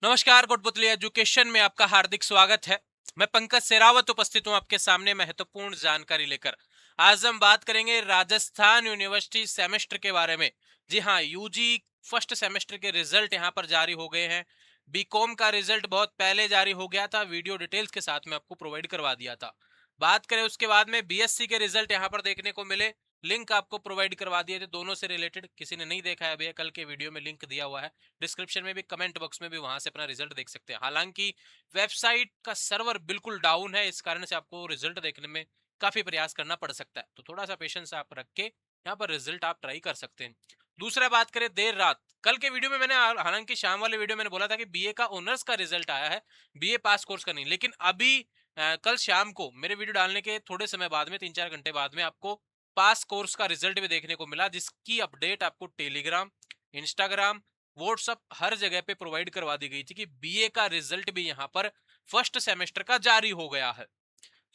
नमस्कार, कोटपुतली एजुकेशन में आपका हार्दिक स्वागत है। मैं पंकज सेरावत उपस्थित हूं आपके सामने महत्वपूर्ण जानकारी लेकर। आज हम बात करेंगे राजस्थान यूनिवर्सिटी सेमेस्टर के बारे में। जी हां, यूजी फर्स्ट सेमेस्टर के रिजल्ट यहां पर जारी हो गए हैं। बीकॉम का रिजल्ट बहुत पहले जारी हो गया था, वीडियो डिटेल्स के साथ में आपको प्रोवाइड करवा दिया था। बात करें उसके बाद में बीएससी के रिजल्ट यहां पर देखने को मिले। लिंक आपको प्रोवाइड करवा दिए थे दोनों से रिलेटेड। किसी ने नहीं देखा है भैया, कल के वीडियो में लिंक दिया हुआ है, डिस्क्रिप्शन में भी, कमेंट बॉक्स में भी, वहां से अपना रिजल्ट देख सकते हैं। हालांकि वेबसाइट का सर्वर बिल्कुल डाउन है, इस कारण से आपको रिजल्ट देखने में काफी प्रयास करना पड़ सकता है, तो थोड़ा सा पेशेंस आप रख के यहाँ पर रिजल्ट आप ट्राई कर सकते हैं। दूसरा बात करें देर रात, कल के वीडियो में मैंने, हालांकि शाम वाले वीडियो मैंने बोला था कि बीए का ऑनर्स का रिजल्ट आया है, बीए पास कोर्स का नहीं, लेकिन अभी कल शाम को मेरे वीडियो डालने के थोड़े समय बाद में, 3-4 घंटे बाद में, आपको पास कोर्स का रिजल्ट भी देखने को मिला, जिसकी अपडेट आपको टेलीग्राम, इंस्टाग्राम, व्हाट्सअप हर जगह पे प्रोवाइड करवा दी गई थी कि बीए का रिजल्ट भी यहाँ पर फर्स्ट सेमेस्टर का जारी हो गया है।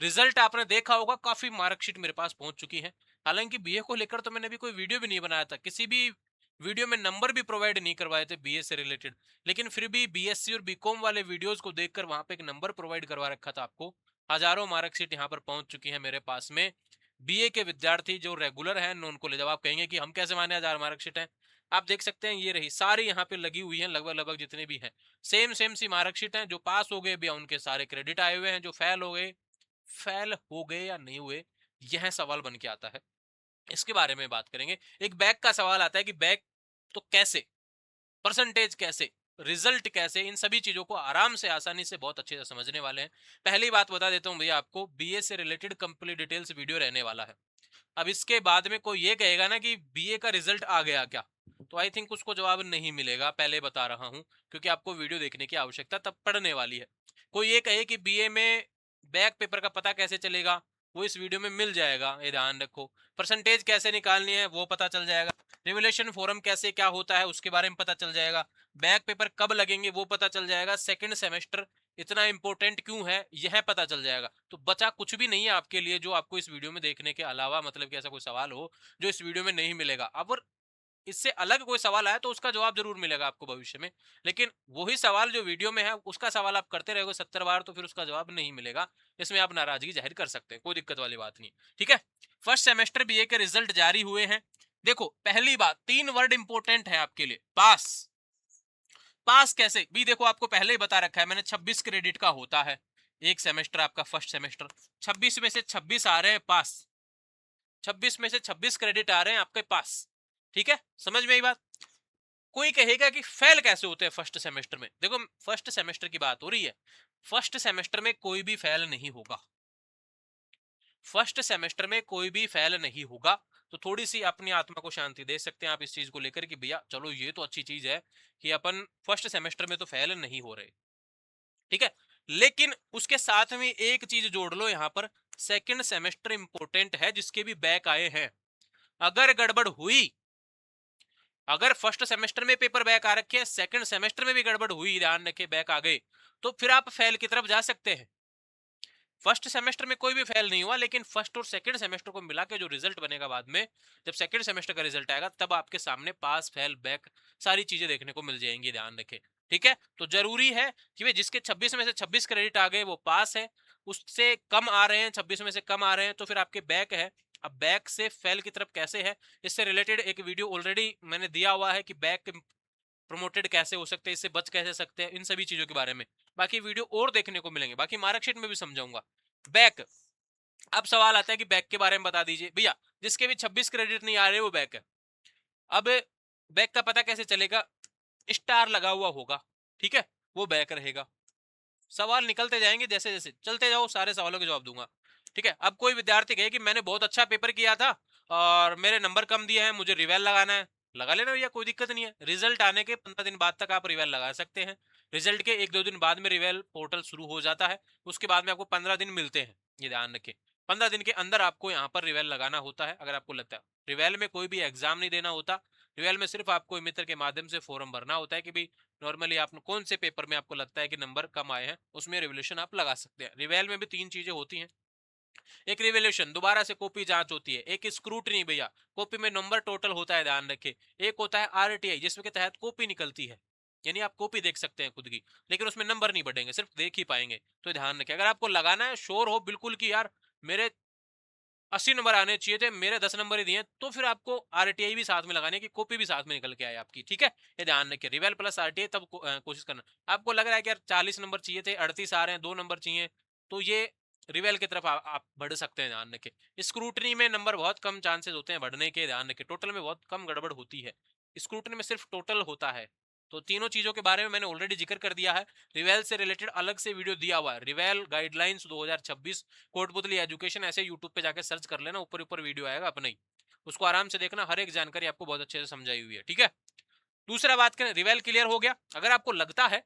रिजल्ट आपने देखा होगा, काफी मार्कशीट मेरे पास पहुंच चुकी है। हालांकि बीए को लेकर तो मैंने भी कोई वीडियो भी नहीं बनाया था, किसी भी वीडियो में नंबर भी प्रोवाइड नहीं करवाए थे बीए से रिलेटेड, लेकिन फिर भी बीएससी और बीकॉम वाले वीडियोस को देखकर वहां पे एक नंबर प्रोवाइड करवा रखा था आपको। हजारों मार्कशीट यहाँ पर पहुंच चुकी है मेरे पास में। बीए के विद्यार्थी जो रेगुलर हैं उनको ले, जब आप कहेंगे कि हम कैसे माने 1000 मार्कशीट है, आप देख सकते हैं ये रही सारी यहाँ पे लगी हुई है, लगभग लगभग जितने भी हैं सेम सेम सी मार्कशीट हैं। जो पास हो गए भी उनके सारे क्रेडिट आए हुए हैं, जो फेल हो गए या नहीं हुए, यह सवाल बन के आता है। इसके बारे में बात करेंगे। एक बैक का सवाल आता है कि बैक तो कैसे, परसेंटेज कैसे, रिजल्ट कैसे, इन सभी चीजों को आराम से, आसानी से, बहुत अच्छे से समझने वाले हैं। पहली बात बता देता हूं भैया आपको, बीए से रिलेटेड कंप्लीट डिटेल्स वीडियो रहने वाला है। अब इसके बाद में कोई ये कहेगा ना कि बीए का रिजल्ट आ गया क्या, तो आई थिंक उसको जवाब नहीं मिलेगा, पहले बता रहा हूं, क्योंकि आपको वीडियो देखने की आवश्यकता तब पड़ने वाली है। कोई ये कहे कि बीए में बैक पेपर का पता कैसे चलेगा, वो इस वीडियो में मिल जाएगा, ये ध्यान रखो। परसेंटेज कैसे निकालनी है वो पता चल जाएगा। रिवोल्यूशन फोरम कैसे क्या होता है उसके बारे में पता चल जाएगा। बैक पेपर कब लगेंगे वो पता चल जाएगा। सेकंड सेमेस्टर इतना इंपॉर्टेंट क्यों है यह पता चल जाएगा। तो बचा कुछ भी नहीं है आपके लिए जो आपको इस वीडियो में देखने के अलावा, मतलब कि ऐसा कोई सवाल हो जो इस वीडियो में नहीं मिलेगा। अब और इससे अलग कोई सवाल आया तो उसका जवाब जरूर मिलेगा आपको भविष्य में, लेकिन वही सवाल जो वीडियो में है उसका सवाल आप करते रहोगे 70 बार तो फिर उसका जवाब नहीं मिलेगा। इसमें आप नाराजगी जाहिर कर सकते हैं, कोई दिक्कत वाली बात नहीं। ठीक है, फर्स्ट सेमेस्टर बीए के रिजल्ट जारी हुए हैं। देखो, पहली बात, 3 वर्ड इंपॉर्टेंट है आपके लिए, पास। पास कैसे भी, देखो आपको पहले ही बता रखा है मैंने, 26 क्रेडिट का होता है एक सेमेस्टर, आपका फर्स्ट सेमेस्टर। 26 में से 26 आ रहे हैं पास, 26 में से 26 क्रेडिट आ रहे हैं आपके पास। ठीक है, समझ में आई बात। कोई कहेगा कि फेल कैसे होते हैं फर्स्ट सेमेस्टर में, देखो फर्स्ट सेमेस्टर की बात हो रही है, फर्स्ट सेमेस्टर में कोई भी फेल नहीं होगा। फर्स्ट सेमेस्टर में कोई भी फेल नहीं होगा। तो थोड़ी सी अपनी आत्मा को शांति दे सकते हैं आप इस चीज को लेकर कि भैया चलो ये तो अच्छी चीज है कि अपन फर्स्ट सेमेस्टर में तो फेल नहीं हो रहे। ठीक है, लेकिन उसके साथ में एक चीज जोड़ लो यहां पर, सेकंड सेमेस्टर इंपॉर्टेंट है, जिसके भी बैक आए हैं। अगर गड़बड़ हुई, अगर फर्स्ट सेमेस्टर में पेपर बैक आ रखे हैं, सेकंड सेमेस्टर में भी गड़बड़ हुई, ध्यान रखे बैक आ गए, तो फिर आप फेल की तरफ जा सकते हैं। फर्स्ट सेमेस्टर में कोई भी फेल नहीं हुआ, लेकिन फर्स्ट और सेकंड सेमेस्टर को मिला के जो रिजल्ट बनेगा बाद में, जब सेकंड सेमेस्टर का रिजल्ट आएगा, तब आपके सामने पास फेल बैक सारी चीजें देखने को मिल जाएंगी, ध्यान रखें। ठीक है, तो जरूरी है कि भाई जिसके 26 में से 26 क्रेडिट आ गए वो पास है, उससे कम आ रहे हैं, 26 में से कम आ रहे हैं तो फिर आपके बैक है। अब बैक से फेल की तरफ कैसे है, इससे रिलेटेड एक वीडियो ऑलरेडी मैंने दिया हुआ है कि बैक प्रमोटेड कैसे हो सकते हैं, इससे बच कैसे सकते हैं, इन सभी चीजों के बारे में बाकी वीडियो और देखने को मिलेंगे, बाकी मार्कशीट में भी समझाऊंगा। बैक, अब सवाल आता है कि बैक के बारे में बता दीजिए भैया, जिसके भी 26 क्रेडिट नहीं आ रहे वो बैक है। अब बैक का पता कैसे चलेगा, स्टार लगा हुआ होगा, ठीक है, वो बैक रहेगा। सवाल निकलते जाएंगे, जैसे जैसे चलते जाओ सारे सवालों के जवाब दूंगा। ठीक है, अब कोई विद्यार्थी कहे कि मैंने बहुत अच्छा पेपर किया था और मेरे नंबर कम दिए हैं, मुझे रिवेल लगाना है, लगा लेना भैया, कोई दिक्कत नहीं है। रिजल्ट आने के 15 दिन बाद तक आप रिवेल लगा सकते हैं। रिजल्ट के 1-2 दिन बाद में रिवेल पोर्टल शुरू हो जाता है, उसके बाद में आपको 15 दिन मिलते हैं, ये ध्यान रखें। 15 दिन के अंदर आपको यहाँ पर रिवेल लगाना होता है। अगर आपको लगता है, रिवेल में कोई भी एग्जाम नहीं देना होता, रिवेल में सिर्फ आपको मित्र के माध्यम से फॉर्म भरना होता है कि भाई नॉर्मली आप कौन से पेपर में आपको लगता है कि नंबर कम आए हैं, उसमें रिवोल्यूशन आप लगा सकते हैं। रिवेल में भी 3 चीजें होती हैं, एक रिवोल्यूशन दोबारा से कॉपी जांच होती है, एक स्क्रूटनी भैया कॉपी में नंबर टोटल होता है, ध्यान रखे, एक होता है आरटीआई जिसमें के तहत कॉपी निकलती है। यानी आप कॉपी देख सकते हैं खुद की, लेकिन उसमें नंबर नहीं बढ़ेंगे, सिर्फ देख ही पाएंगे। तो ध्यान रखें, अगर आपको लगाना है श्योर हो बिल्कुल कि यार मेरे 80 नंबर आने चाहिए थे, मेरे 10 नंबर ही दिए, तो फिर आपको आरटीआई भी साथ में लगाने की, कॉपी भी साथ में निकल के आए आपकी, ठीक है। ये ध्यान रखिए, रिवेल प्लस आरटीआई तब कोशिश करना। आपको लग रहा है कि यार 40 नंबर चाहिए थे, 38 आ रहे हैं, 2 नंबर चाहिए, तो ये रिवेल की तरफ आप बढ़ सकते हैं, ध्यान रखें। स्क्रूटनी में नंबर बहुत कम चांसेस होते हैं बढ़ने के, ध्यान रखें। टोटल में बहुत कम गड़बड़ होती है, स्क्रूटनी में सिर्फ टोटल होता है। तो तीनों चीजों के बारे में मैंने ऑलरेडी जिक्र कर दिया है। रिवेल से रिलेटेड अलग से वीडियो दिया हुआ है, रिवेल गाइडलाइंस 2026 कोटपुतली एजुकेशन, ऐसे यूट्यूब पे जाके सर्च कर लेना, ऊपर ऊपर वीडियो आएगा अपने ही, उसको आराम से देखना, हर एक जानकारी आपको बहुत अच्छे से समझाई हुई है, ठीक है। दूसरा बात करें, रिवेल क्लियर हो गया। अगर आपको लगता है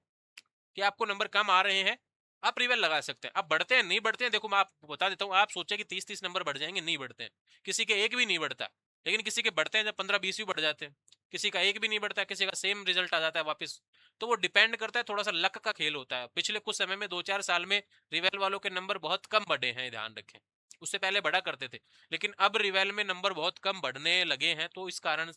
कि आपको नंबर कम आ रहे हैं, आप रिवेल लगा सकते हैं। अब बढ़ते हैं नहीं बढ़ते हैं, देखो मैं आपको बता देता हूँ। आप सोचे कि 30-30 नंबर बढ़ जाएंगे, नहीं बढ़ते हैं। किसी के एक भी नहीं बढ़ता, लेकिन किसी के बढ़ते हैं, जब 15-20 भी बढ़ जाते हैं। किसी का एक भी नहीं बढ़ता, किसी का सेम रिजल्ट आ जाता है वापस। तो वो डिपेंड करता है, थोड़ा सा लक का खेल होता है। पिछले कुछ समय में 2-4 साल में रिवेल वालों के नंबर बहुत कम बढ़े हैं, ध्यान रखें। उससे पहले बढ़ा करते थे, लेकिन अब रिवेल में नंबर बहुत कम बढ़ने लगे हैं, तो इस कारण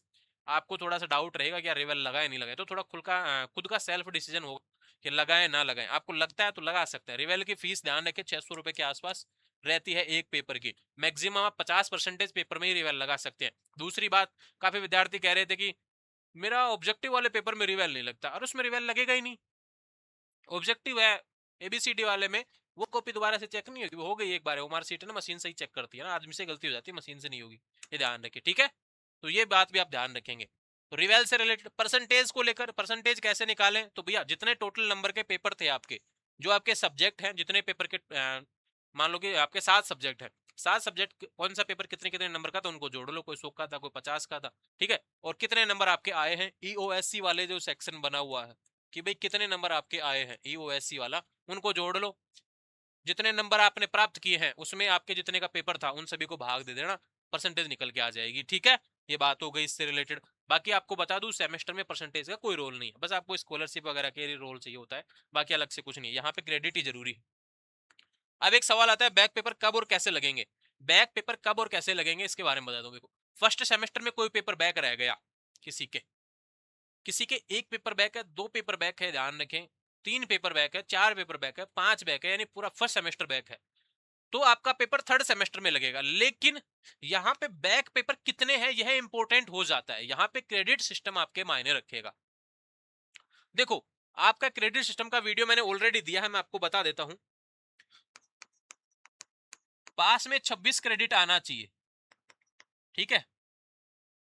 आपको थोड़ा सा डाउट रहेगा कि यार रिवेल लगाए नहीं लगाए। तो थोड़ा खुद का सेल्फ डिसीजन होगा कि लगाएं ना लगाएं। आपको लगता है तो लगा सकते हैं। रिवेल की फीस ध्यान रखें 600 रुपए के आसपास रहती है एक पेपर की। मैक्सिमम आप 50% पेपर में ही रिवेल लगा सकते हैं। दूसरी बात, काफी विद्यार्थी कह रहे थे कि मेरा ऑब्जेक्टिव वाले पेपर में रिवेल नहीं लगता, और उसमें रिवेल लगेगा ही नहीं। ऑब्जेक्टिव है एबीसीडी वाले में, वो कॉपी दोबारा से चेक नहीं होगी, वो हो गई एक बार, ओमार सीट है ना, मशीन से ही चेक करती है ना, आदमी से गलती हो जाती है, मशीन से नहीं होगी। ये ध्यान रखिए, ठीक है। तो ये बात भी आप ध्यान रखेंगे। तो रिवेल से रिलेटेड परसेंटेज को लेकर, परसेंटेज कैसे निकालें, तो भैया जितने टोटल नंबर के पेपर थे आपके, जो आपके सब्जेक्ट हैं, जितने पेपर के मान लो कि आपके 7 सब्जेक्ट है, 7 सब्जेक्ट कौन सा पेपर कितने कितने नंबर का था उनको जोड़ लो। कोई 100 का था, कोई 50 का था, ठीक है। और कितने नंबर आपके आए हैं, ईओएससी वाले जो सेक्शन बना हुआ है कि भाई कितने नंबर आपके आए हैं, ईओएससी वाला, उनको जोड़ लो। जितने नंबर आपने प्राप्त किए हैं उसमें आपके जितने का पेपर था उन सभी को भाग दे देना, परसेंटेज निकल के आ जाएगी, ठीक है। ये बात हो गई इससे रिलेटेड। बाकी आपको बता दूं, सेमेस्टर में परसेंटेज का कोई रोल नहीं है, बस आपको स्कॉलरशिप वगैरह के लिए रोल चाहिए होता है, बाकी अलग से कुछ नहीं है। यहाँ पे क्रेडिट ही जरूरी है। अब एक सवाल आता है, बैक पेपर कब और कैसे लगेंगे। बैक पेपर कब और कैसे लगेंगे इसके बारे में बता दो। देखो, फर्स्ट सेमेस्टर में कोई पेपर बैक रह गया, किसी के एक पेपर बैक है, 2 पेपर बैक है, ध्यान रखें, 3 पेपर बैक है, 4 पेपर बैक है, 5 बैक है, यानी पूरा फर्स्ट सेमेस्टर बैक है, तो आपका पेपर थर्ड सेमेस्टर में लगेगा। लेकिन यहाँ पे बैक पेपर कितने हैं यह इंपॉर्टेंट हो जाता है, यहाँ पे क्रेडिट सिस्टम आपके मायने रखेगा। देखो, आपका क्रेडिट सिस्टम का वीडियो मैंने ऑलरेडी दिया है, मैं आपको बता देता हूं। पास में 26 क्रेडिट आना चाहिए, ठीक है।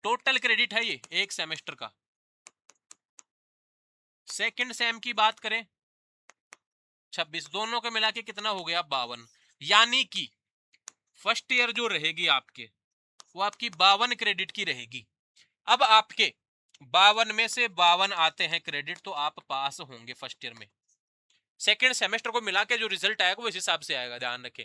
टोटल क्रेडिट है ये एक सेमेस्टर का। सेकंड सेम की बात करें, 26, दोनों को मिला के कितना हो गया, 52। यानी कि फर्स्ट ईयर जो रहेगी आपके, वो आपकी 52 क्रेडिट की रहेगी। अब आपके 52 में से 52 आते हैं क्रेडिट, तो आप पास होंगे फर्स्ट ईयर में। सेकंड सेमेस्टर को मिला के जो रिजल्ट आएगा वो इस हिसाब से आएगा, ध्यान रखें।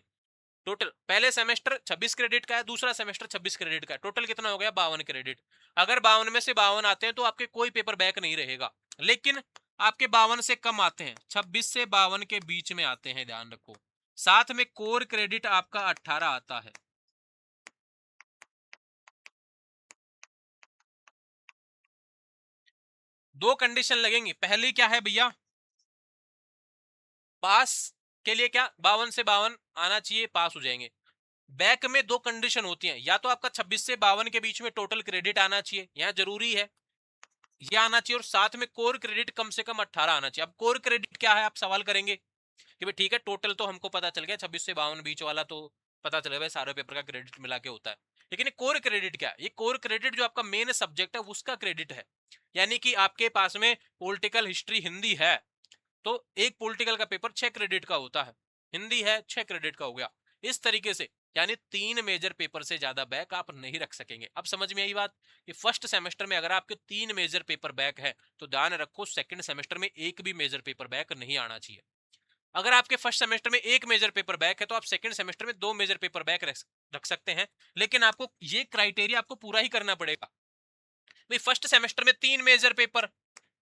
टोटल पहले सेमेस्टर 26 क्रेडिट का है, दूसरा सेमेस्टर 26 क्रेडिट का है, टोटल कितना हो गया, 52 क्रेडिट। अगर 52 में से 52 आते हैं तो आपके कोई पेपर बैक नहीं रहेगा। लेकिन आपके 52 से कम आते हैं, 26 से 52 के बीच में आते हैं, ध्यान रखो। साथ में कोर क्रेडिट आपका 18 आता है। दो कंडीशन लगेंगी, पहली क्या है भैया, पास के लिए क्या 52 से 52 आना चाहिए, पास हो जाएंगे। बैक में दो कंडीशन होती हैं, या तो आपका 26 से 52 के बीच में टोटल क्रेडिट आना चाहिए, यहां जरूरी है ये आना चाहिए, और साथ में कोर क्रेडिट कम से कम 18 आना चाहिए। अब कोर क्रेडिट क्या है, आप सवाल करेंगे कि भाई ठीक है, टोटल तो हमको पता चल गया, 26 से 52 बीच वाला तो पता चल गया, सारे पेपर का क्रेडिट मिला के होता है। लेकिन ये कोर क्रेडिट क्या है, ये कोर क्रेडिट जो आपका मेन सब्जेक्ट है उसका क्रेडिट है। यानी कि आपके पास में पॉलिटिकल हिस्ट्री हिंदी है, तो एक पॉलिटिकल का पेपर 6 क्रेडिट का होता है, हिंदी है 6 क्रेडिट का हो गया। इस तरीके से यानी 3 मेजर पेपर से ज्यादा बैक आप नहीं रख सकेंगे। अब समझ में आई बात कि फर्स्ट सेमेस्टर में अगर आपके 3 मेजर पेपर बैक है, तो ध्यान रखो सेकंड सेमेस्टर में एक भी मेजर पेपर बैक नहीं आना चाहिए। अगर आपके फर्स्ट सेमेस्टर में एक मेजर पेपर बैक है, तो आप सेकंड सेमेस्टर में 2 मेजर पेपर बैक रख सकते हैं। लेकिन आपको ये क्राइटेरिया आपको पूरा ही करना पड़ेगा। भाई फर्स्ट सेमेस्टर में 3 मेजर पेपर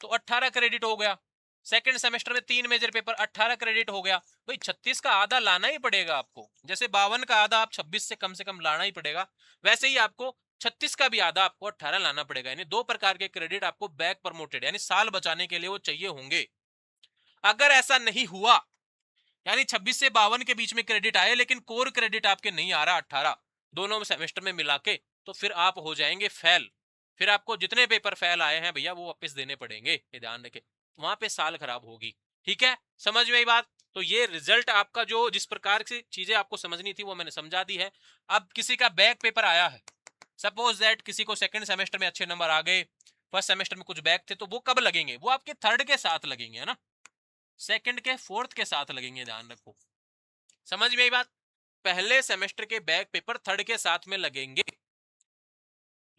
तो 18 क्रेडिट हो गया, सेकंड सेमेस्टर में 3 मेजर पेपर 18 क्रेडिट हो गया। भाई 36 का आधा लाना ही पड़ेगा आपको, जैसे 52 का आधा आप 26 से कम लाना ही पड़ेगा, वैसे ही आपको 36 का भी आधा आपको 18 लाना पड़ेगा। यानी दो प्रकार के क्रेडिट आपको बैक प्रमोटेड यानी साल बचाने के लिए वो चाहिए होंगे। अगर ऐसा नहीं हुआ, यानी 26 से 52 के बीच में क्रेडिट आए लेकिन कोर क्रेडिट आपके नहीं आ रहा 18 दोनों सेमेस्टर में मिला के, तो फिर आप हो जाएंगे फेल। फिर आपको जितने पेपर फेल आए हैं भैया वो वापस देने पड़ेंगे, ये ध्यान रखें। वहां पे साल खराब होगी। ठीक है, समझ में आई बात? तो ये रिजल्ट आपका जो जिस प्रकार से चीजें आपको समझनी थी वो मैंने समझा दी है। अब किसी का बैक पेपर आया है, सपोज दैट किसी को सेकंड सेमेस्टर में अच्छे नंबर आ गए, फर्स्ट सेमेस्टर में कुछ बैक थे, तो वो कब लगेंगे? वो आपके थर्ड के साथ लगेंगे, है ना, सेकंड के फोर्थ के साथ लगेंगे, ध्यान रखो। समझ में आई बात? पहले सेमेस्टर के बैक पेपर थर्ड के साथ में लगेंगे।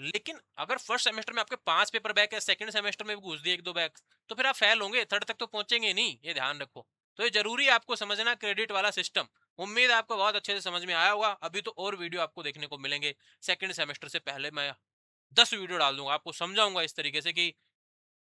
लेकिन अगर फर्स्ट सेमेस्टर में आपके 5 पेपर बैक है, सेकंड सेमेस्टर में भी घुस दिए 1-2 बैक, तो फिर आप फेल होंगे, थर्ड तक तो पहुंचेंगे नहीं, ये ध्यान रखो। तो ये जरूरी है आपको समझना क्रेडिट वाला सिस्टम। उम्मीद है आपको बहुत अच्छे से समझ में आया होगा। अभी तो और वीडियो आपको देखने को मिलेंगे। सेकंड सेमेस्टर से पहले मैं 10 वीडियो डाल दूंगा, आपको समझाऊंगा इस तरीके से कि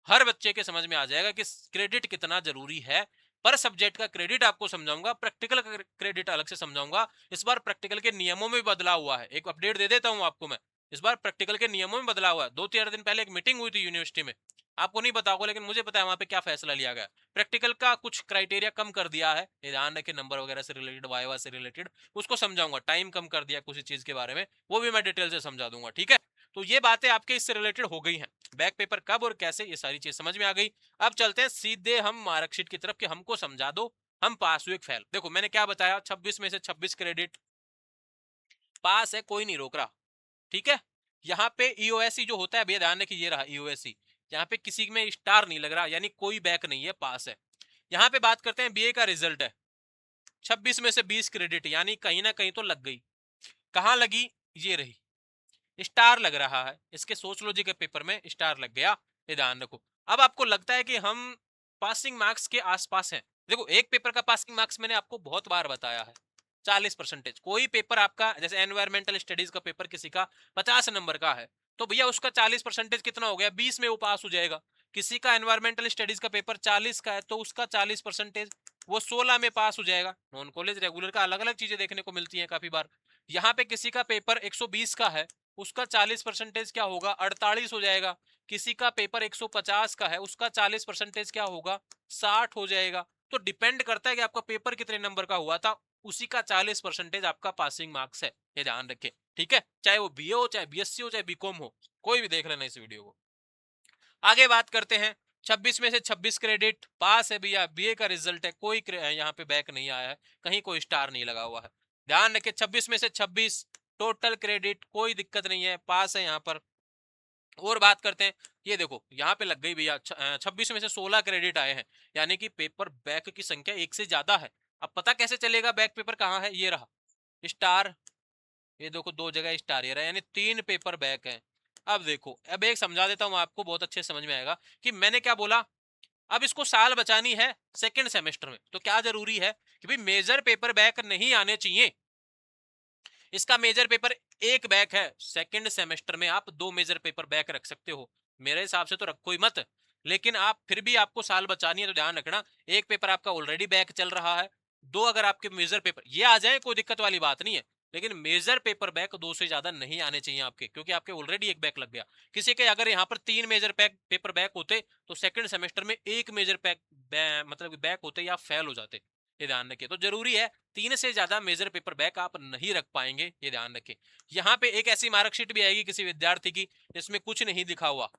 हर बच्चे के समझ में आ जाएगा कि क्रेडिट कितना जरूरी है। पर सब्जेक्ट का क्रेडिट आपको समझाऊंगा, प्रैक्टिकल का क्रेडिट अलग से समझाऊंगा। इस बार प्रैक्टिकल के नियमों में भी बदलाव हुआ है, एक अपडेट दे देता हूं आपको मैं। इस बार प्रैक्टिकल के नियमों में बदलाव हुआ है। 2-3 दिन पहले एक मीटिंग हुई थी यूनिवर्सिटी में, आपको नहीं पता होगा लेकिन मुझे पता है वहां पे क्या फैसला लिया गया। प्रैक्टिकल का कुछ क्राइटेरिया कम कर दिया है, ये ध्यान रखें, नंबर वगैरह से रिलेटेड, वाइवा से रिलेटेड, उसको समझाऊंगा। टाइम कम कर दिया कुछ चीज के बारे में, वो भी मैं डिटेल से समझा दूंगा। ठीक है, तो ये बातें आपके इससे रिलेटेड हो गई हैं। बैक पेपर कब और कैसे, ये सारी चीज समझ में आ गई। अब चलते हैं सीधे हम मार्कशीट की तरफ कि हमको समझा दो हम पास हुए फेल। देखो मैंने क्या बताया, 26 में से 26 क्रेडिट पास है, कोई नहीं रोक रहा। ठीक है, यहाँ पे ईओएससी जो होता है भैया ध्यान रखिए, ये रहा ईओएससी। यहाँ पे किसी में स्टार नहीं लग रहा, यानी कोई बैक नहीं है, पास है। यहाँ पे बात करते हैं बीए का रिजल्ट है, 26 में से 20 क्रेडिट, यानी कहीं ना कहीं तो लग गई। कहाँ लगी? ये रही, स्टार लग रहा है, इसके सोशलॉजी के पेपर में स्टार लग गया, ये ध्यान रखो। अब आपको लगता है कि हम पासिंग मार्क्स के आसपास हैं। देखो एक पेपर का पासिंग मार्क्स मैंने आपको बहुत बार बताया है, 40%। कोई पेपर आपका जैसे एनवायरमेंटल स्टडीज का पेपर किसी का 50 नंबर का है, तो भैया उसका 40% कितना हो गया? 20 में वो पास हो जाएगा। किसी का एनवायरमेंटल स्टडीज का पेपर 40 का है, तो उसका 40% वो 16 में पास हो जाएगा। नॉन कॉलेज रेगुलर का अलग अलग चीजें देखने को मिलती हैं काफी बार। यहाँ पे किसी का पेपर 120 का है, उसका 40% क्या होगा? 48 हो जाएगा। किसी का पेपर 150 का है, उसका 40% क्या होगा? 60 हो जाएगा। तो डिपेंड करता है कि आपका पेपर कितने नंबर का हुआ था, उसी का 40% आपका पासिंग मार्क्स है, ये ध्यान रखें। ठीक है, चाहे वो बीए हो, चाहे बीएससी हो, चाहे बीकॉम हो, कोई भी देख लेना इस वीडियो को। आगे बात करते हैं, 26 में से 26 क्रेडिट पास है भैया, बीए का रिजल्ट है, कोई यहाँ पे बैक नहीं आया है, कहीं कोई स्टार नहीं लगा हुआ है। ध्यान रखें 26 में से 26 टोटल क्रेडिट, कोई दिक्कत नहीं है, पास है यहाँ पर। और बात करते हैं, ये देखो यहाँ पे लग गई भैया, 26 में से 16 क्रेडिट आए हैं, यानी कि पेपर बैक की संख्या एक से ज्यादा है। अब पता कैसे चलेगा बैक पेपर कहाँ है? ये रहा स्टार, ये देखो 2 जगह स्टार, ये रहा, यानी 3 पेपर बैक हैं। अब देखो, अब एक समझा देता हूँ आपको, बहुत अच्छे से समझ में आएगा कि मैंने क्या बोला। अब इसको साल बचानी है सेकंड सेमेस्टर में, तो क्या जरूरी है कि भाई मेजर पेपर बैक नहीं आने चाहिए। इसका मेजर पेपर एक बैक है, सेकंड सेमेस्टर में आप 2 मेजर पेपर बैक रख सकते हो। मेरे हिसाब से तो रखो ही मत, लेकिन आप फिर भी आपको साल बचानी है तो ध्यान रखना, एक पेपर आपका ऑलरेडी बैक चल रहा है, 2 अगर आपके मेजर पेपर ये आ जाए कोई दिक्कत वाली बात नहीं है, लेकिन मेजर पेपर बैक 2 से ज्यादा नहीं आने चाहिए आपके, क्योंकि आपके ऑलरेडी एक बैक लग गया। किसी के अगर यहाँ पर 3 मेजर पेपर बैक होते, तो सेकंड सेमेस्टर में एक मेजर मतलब बैक होते या फेल हो जाते, ये ध्यान रखिए। तो जरूरी है 3 से ज्यादा मेजर पेपर बैक आप नहीं रख पाएंगे, ये ध्यान रखें। यहाँ पे एक ऐसी मार्कशीट भी आएगी किसी विद्यार्थी की जिसमें कुछ नहीं लिखा हुआ,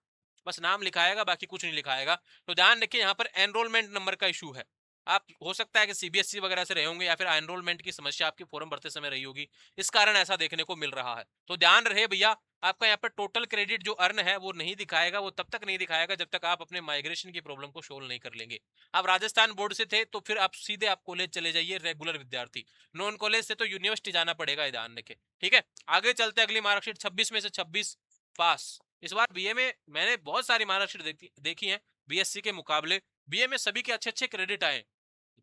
बस नाम लिखाएगा, बाकी कुछ नहीं लिखाएगा। तो ध्यान रखिए यहाँ पर एनरोलमेंट नंबर का इशू है। आप हो सकता है कि सीबीएसई वगैरह से रहे होंगे, या फिर एनरोलमेंट की समस्या आपकी फॉर्म भरते समय रही होगी, इस कारण ऐसा देखने को मिल रहा है। तो ध्यान रहे भैया, आपका यहाँ पर टोटल क्रेडिट जो अर्न है वो नहीं दिखाएगा, वो तब तक नहीं दिखाएगा जब तक आप अपने माइग्रेशन की प्रॉब्लम को सोल्व नहीं कर लेंगे। आप राजस्थान बोर्ड से थे तो फिर आप सीधे आप कॉलेज चले जाइए रेगुलर विद्यार्थी, नॉन कॉलेज से तो यूनिवर्सिटी जाना पड़ेगा, ये ध्यान रखें। ठीक है, आगे चलते अगली मार्कशीट, 26 में से 26 पास। इस बार बीए में मैंने बहुत सारी मार्कशीट देखी है बीएससी के मुकाबले, बीए में सभी के अच्छे अच्छे क्रेडिट आए,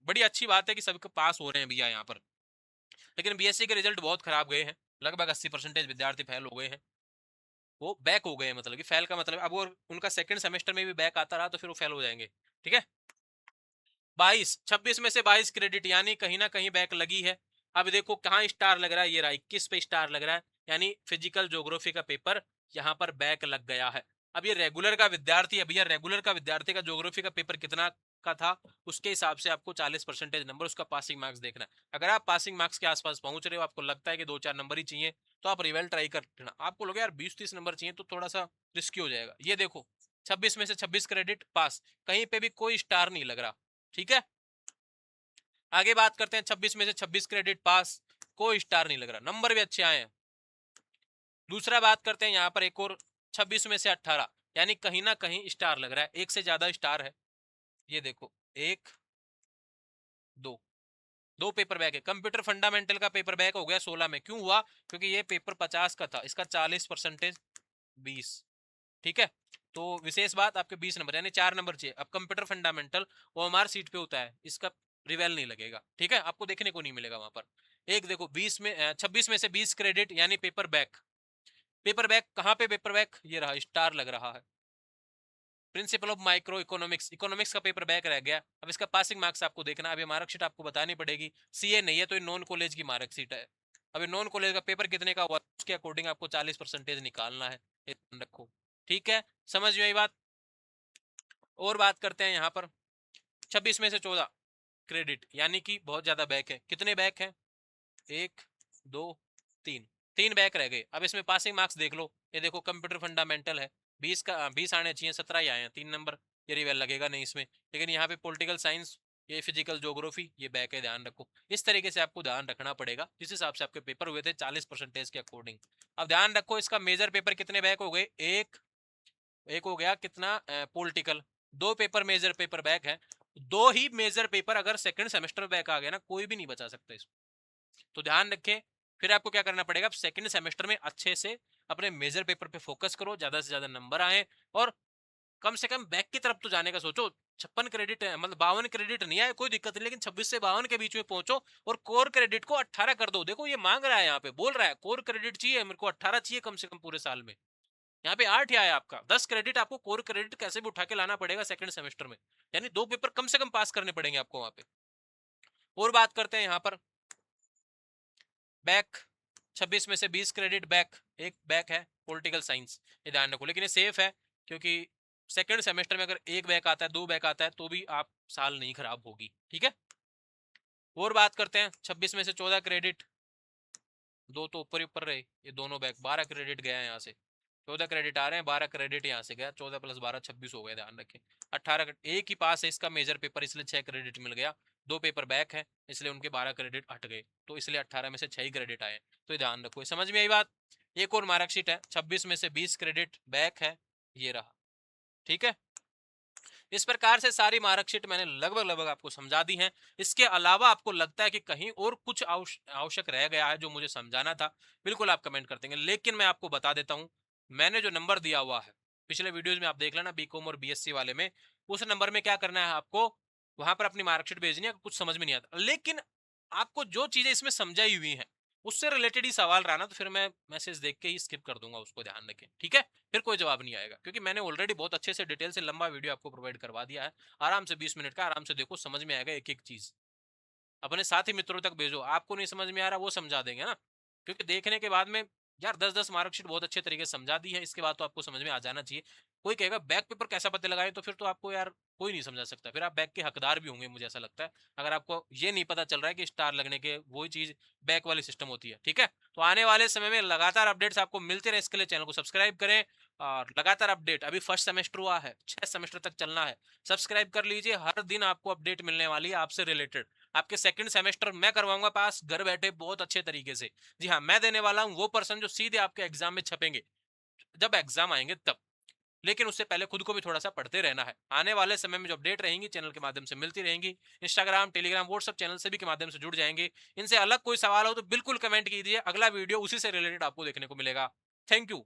बड़ी अच्छी बात है कि सभी पास हो रहे हैं भैया यहाँ पर। लेकिन बीएससी के रिजल्ट बहुत खराब गए हैं, लगभग 80% विद्यार्थी फेल हो गए हैं, वो बैक हो गए हैं। मतलब कि फेल का मतलब अब वो उनका सेकंड सेमेस्टर में भी बैक आता रहा तो फिर वो फेल हो जाएंगे। ठीक है, 22, 26 में से 22 क्रेडिट, यानी कहीं ना कहीं बैक लगी है। अब देखो कहाँ स्टार लग रहा है, ये रहा 21 पे स्टार लग रहा है, यानी फिजिकल ज्योग्राफी का पेपर यहाँ पर बैक लग गया है। अब ये रेगुलर का विद्यार्थी, अब ये रेगुलर का विद्यार्थी का ज्योग्राफी का पेपर कितना का था, उसके हिसाब से आपको 40% नंबर उसका पासिंग मार्क्स देखना है। अगर आप पासिंग मार्क्स के आसपास पहुंच रहे हो, आपको लगता है कि 2-4 नंबर ही चाहिए, तो आप रिवेल ट्राई कर लेना। आपको लगे यार 20-30 नंबर चाहिए, तो थोड़ा सा रिस्की हो जाएगा। ये देखो 26 में से 26 क्रेडिट पास, कहीं पे भी कोई स्टार नहीं लग रहा। ठीक है, आगे बात करते हैं। 26 में से 26 क्रेडिट पास, कोई स्टार नहीं लग रहा, नंबर भी अच्छे आए हैं। दूसरा बात करते हैं यहाँ पर एक और, 26 में से 18, यानी कहीं ना कहीं स्टार लग रहा है, एक से ज्यादा स्टार है। ये देखो, एक, दो, दो पेपर बैक है। कंप्यूटर फंडामेंटल का पेपर बैक हो गया 16 में, क्यों हुआ? क्योंकि ये पेपर 50 का था, इसका 40% 20। ठीक है, तो विशेष बात, आपके 20 नंबर यानी 4 नंबर चाहिए। अब कंप्यूटर फंडामेंटल ओएमआर सीट पे होता है, इसका रिवेल नहीं लगेगा। ठीक है, आपको देखने को नहीं मिलेगा वहां पर। एक देखो 20 में 26 में से 20 क्रेडिट यानी पेपर बैक। पेपर बैक कहाँ पे? पेपर बैक ये रहा, स्टार लग रहा है। Principle of micro economics, economics का पेपर बैक रह गया। अब इसका पासिंग मार्क्स आपको देखना है। अभी मार्कशीट आपको बतानी पड़ेगी, सीए नहीं है तो ये नॉन कॉलेज की मार्कशीट है। अभी नॉन कॉलेज का पेपर कितने का हुआ, उसके अकॉर्डिंग आपको 40% निकालना है, रखो। ठीक है, समझ में आई बात? और बात करते हैं यहाँ पर, 26 में से 14 क्रेडिट यानी कि बहुत ज्यादा बैक है। कितने बैक हैं? एक, दो, तीन, तीन बैक रह गए। अब इसमें पासिंग मार्क्स देख लो, ये देखो कंप्यूटर फंडामेंटल है, 20 का 20 आने चाहिए, 17 ही आए हैं, 3 नंबर, ये रिवेल लगेगा नहीं इसमें। लेकिन यहाँ पे पॉलिटिकल साइंस, ये फिजिकल ज्योग्राफी, ये बैक है, ध्यान रखो। इस तरीके से आपको ध्यान रखना पड़ेगा, जिस हिसाब से आपके पेपर हुए थे 40% के अकॉर्डिंग। अब ध्यान रखो, इसका मेजर पेपर कितने बैक हो गए? एक, एक हो गया कितना, पॉलिटिकल। दो पेपर मेजर पेपर बैक है। दो ही मेजर पेपर अगर सेकंड सेमेस्टर में बैक आ गया ना, कोई भी नहीं बचा सकता इसको, तो ध्यान रखें। फिर आपको क्या करना पड़ेगा, सेकंड सेमेस्टर में अच्छे से अपने मेजर पेपर पे फोकस करो, ज्यादा से ज्यादा नंबर आए, और कम से कम बैक की तरफ तो जाने का सोचो। 56 क्रेडिट है, मतलब 52 क्रेडिट नहीं आए कोई दिक्कत नहीं, लेकिन 26 से 52 के बीच में पहुंचो, और कोर क्रेडिट को 18 कर दो। देखो ये मांग रहा है, यहाँ पे बोल रहा है कोर क्रेडिट चाहिए मेरे को, 18 चाहिए कम से कम पूरे साल में। यहाँ पे 8 ही आया आपका, 10 क्रेडिट आपको कोर क्रेडिट कैसे भी उठा के लाना पड़ेगा सेकंड सेमेस्टर में, यानी 2 पेपर कम से कम पास करने पड़ेंगे आपको वहां पे। और बात करते हैं यहाँ पर बैक, 26 में से 20 क्रेडिट बैक, एक बैक है पॉलिटिकल साइंस, ये ध्यान रखो। लेकिन ये सेफ है, क्योंकि सेकंड सेमेस्टर में अगर एक बैक आता है, दो बैक आता है, तो भी आप साल नहीं खराब होगी। ठीक है, और बात करते हैं 26 में से 14 क्रेडिट, दो तो ऊपर ही ऊपर रहे, ये दोनों बैक, 12 क्रेडिट गया है यहाँ से। 14 क्रेडिट आ रहे हैं, 12 क्रेडिट यहाँ से गया, 14 प्लस 12 26 हो गया, ध्यान रखें। 18, एक ही पास है इसका मेजर पेपर, इसलिए 6 क्रेडिट मिल गया। दो पेपर बैक है, इसलिए उनके 12 क्रेडिट हट गए, तो इसलिए 18 में से 6 ही क्रेडिट आए। तो ये ध्यान रखो, समझ में आई बात? एक और मार्कशीट है, 26 में से 20 क्रेडिट बैक है, ये रहा। ठीक है, इस प्रकार से सारी मार्कशीट मैंने लगभग लगभग आपको समझा दी है। इसके अलावा आपको लगता है कि कहीं और कुछ आवश्यक रह गया है जो मुझे समझाना था, बिल्कुल आप कमेंट कर देंगे। लेकिन मैं आपको बता देता हूं, मैंने जो नंबर दिया हुआ है पिछले वीडियोज में आप देख लेना, बीकॉम और बीएससी वाले में, उस नंबर में क्या करना है आपको, वहां पर अपनी मार्कशीट भेजनी है। कुछ समझ में नहीं आता, लेकिन आपको जो चीजें इसमें समझाई हुई हैं उससे रिलेटेड ही सवाल रहा ना, तो फिर मैं मैसेज देख के ही स्किप कर दूंगा उसको, ध्यान रखें। ठीक है, फिर कोई जवाब नहीं आएगा, क्योंकि मैंने ऑलरेडी बहुत अच्छे से डिटेल से लंबा वीडियो आपको प्रोवाइड करवा दिया है। आराम से 20 मिनट का, आराम से देखो, समझ में आएगा एक एक चीज। अपने साथी मित्रों तक भेजो, आपको नहीं समझ में आ रहा वो समझा देंगे ना, क्योंकि देखने के बाद में यार 10-10 मार्कशीट बहुत अच्छे तरीके से समझा दी है, इसके बाद तो आपको समझ में आ जाना चाहिए। कोई कहेगा बैक पेपर कैसा पता लगाए, तो फिर तो आपको यार कोई नहीं समझा सकता, फिर आप बैक के हकदार भी होंगे, मुझे ऐसा लगता है, अगर आपको ये नहीं पता चल रहा है कि स्टार लगने के वही चीज बैक वाली सिस्टम होती है। ठीक है, तो आने वाले समय में लगातार अपडेट्स आपको मिलते रहे, इसके लिए चैनल को सब्सक्राइब करें, और लगातार अपडेट, अभी फर्स्ट सेमेस्टर हुआ है, 6 सेमेस्टर तक चलना है, सब्सक्राइब कर लीजिए, हर दिन आपको अपडेट मिलने वाली है आपसे रिलेटेड। आपके सेकंड सेमेस्टर मैं करवाऊंगा पास, घर बैठे बहुत अच्छे तरीके से। जी हाँ, मैं देने वाला हूं वो पर्सन जो सीधे आपके एग्जाम में छपेंगे, जब एग्जाम आएंगे तब। लेकिन उससे पहले खुद को भी थोड़ा सा पढ़ते रहना है। आने वाले समय में जो अपडेट रहेंगी चैनल के माध्यम से मिलती रहेंगी, इंस्टाग्राम, टेलीग्राम, व्हाट्सएप चैनल से भी के माध्यम से जुड़ जाएंगे। इनसे अलग कोई सवाल हो तो बिल्कुल कमेंट कीजिए, अगला वीडियो उसी से रिलेटेड आपको देखने को मिलेगा। Thank you.